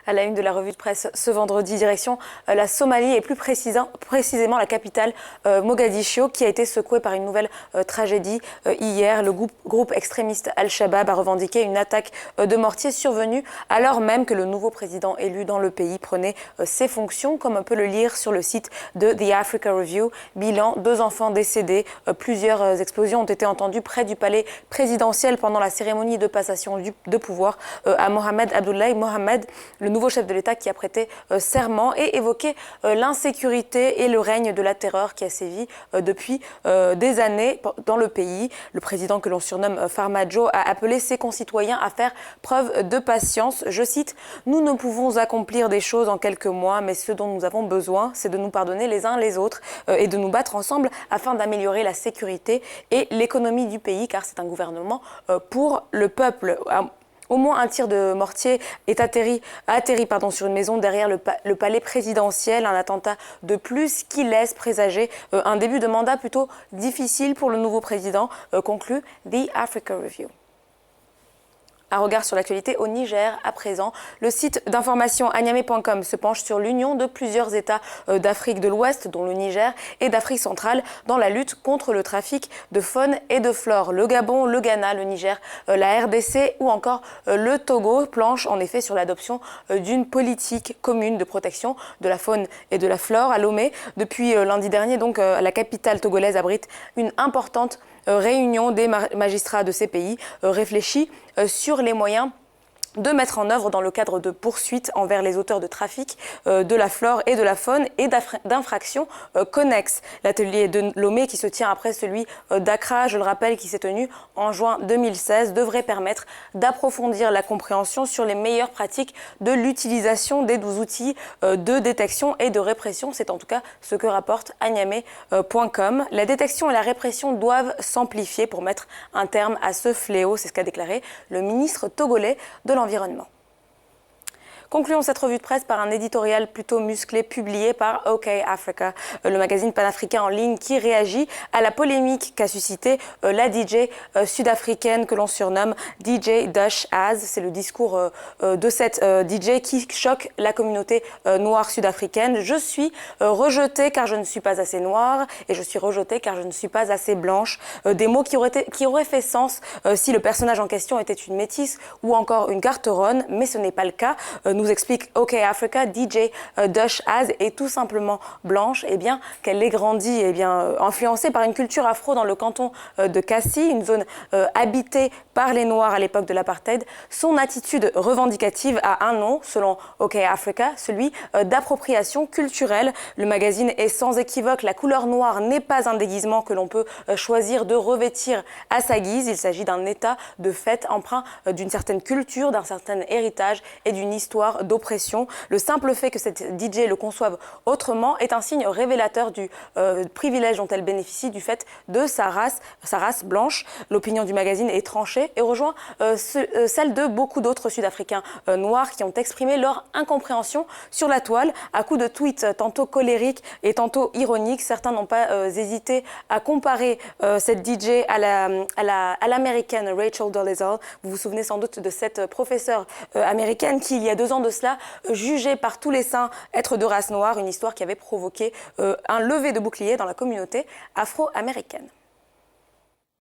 À la une de la revue de presse ce vendredi, direction la Somalie et plus précisément la capitale Mogadiscio, qui a été secouée par une nouvelle tragédie. Hier, le groupe extrémiste Al-Shabaab a revendiqué une attaque de mortier survenue alors même que le nouveau président élu dans le pays prenait ses fonctions, comme on peut le lire sur le site de The Africa Review. Bilan, 2 enfants décédés, plusieurs explosions ont été entendues près du palais présidentiel pendant la cérémonie de passation de pouvoir à Mohamed Abdullahi Mohamed, le nouveau chef de l'État qui a prêté serment et évoqué l'insécurité et le règne de la terreur qui a sévi depuis des années dans le pays. Le président que l'on surnomme Farmajo a appelé ses concitoyens à faire preuve de patience. Je cite, « Nous ne pouvons accomplir des choses en quelques mois, mais ce dont nous avons besoin, c'est de nous pardonner les uns les autres et de nous battre ensemble afin d'améliorer la sécurité et l'économie du pays, car c'est un gouvernement pour le peuple. » Au moins un tir de mortier a atterri sur une maison derrière le palais présidentiel, un attentat de plus qui laisse présager un début de mandat plutôt difficile pour le nouveau président, conclut The Africa Review. Un regard sur l'actualité au Niger à présent. Le site d'information agname.com se penche sur l'union de plusieurs États d'Afrique de l'Ouest, dont le Niger, et d'Afrique centrale dans la lutte contre le trafic de faune et de flore. Le Gabon, le Ghana, le Niger, la RDC ou encore le Togo planchent en effet sur l'adoption d'une politique commune de protection de la faune et de la flore à Lomé. Depuis lundi dernier, donc, la capitale togolaise abrite une importante réunion des magistrats de ces pays réfléchit sur les moyens de mettre en œuvre dans le cadre de poursuites envers les auteurs de trafic de la flore et de la faune et d'infractions connexes. L'atelier de Lomé, qui se tient après celui d'Accra, je le rappelle, qui s'est tenu en juin 2016, devrait permettre d'approfondir la compréhension sur les meilleures pratiques de l'utilisation des 12 outils de détection et de répression. C'est en tout cas ce que rapporte agname.com. La détection et la répression doivent s'amplifier pour mettre un terme à ce fléau. C'est ce qu'a déclaré le ministre togolais de l'Environnement. Concluons cette revue de presse par un éditorial plutôt musclé publié par OK Africa, le magazine panafricain en ligne qui réagit à la polémique qu'a suscité la DJ sud-africaine que l'on surnomme DJ Dash Az. C'est le discours de cette DJ qui choque la communauté noire sud-africaine. Je suis rejetée car je ne suis pas assez noire et je suis rejetée car je ne suis pas assez blanche. Des mots qui auraient fait sens si le personnage en question était une métisse ou encore une carteronne, mais ce n'est pas le cas. Nous explique OK Africa, DJ Dash Az est tout simplement blanche, et bien qu'elle ait grandi influencée par une culture afro dans le canton de Kassi, une zone habitée par les Noirs à l'époque de l'apartheid. Son attitude revendicative a un nom, selon OK Africa, celui d'appropriation culturelle. Le magazine est sans équivoque, la couleur noire n'est pas un déguisement que l'on peut choisir de revêtir à sa guise. Il s'agit d'un état de fait empreint d'une certaine culture, d'un certain héritage et d'une histoire d'oppression. Le simple fait que cette DJ le conçoive autrement est un signe révélateur du privilège dont elle bénéficie du fait de sa race blanche. L'opinion du magazine est tranchée et rejoint celle de beaucoup d'autres Sud-Africains noirs qui ont exprimé leur incompréhension sur la toile à coups de tweets tantôt colériques et tantôt ironiques. Certains n'ont pas hésité à comparer cette DJ à l'américaine Rachel Dolezal. Vous vous souvenez sans doute de cette professeure américaine qui, il y a 2 ans de cela, jugée par tous les saints être de race noire, une histoire qui avait provoqué un lever de bouclier dans la communauté afro-américaine.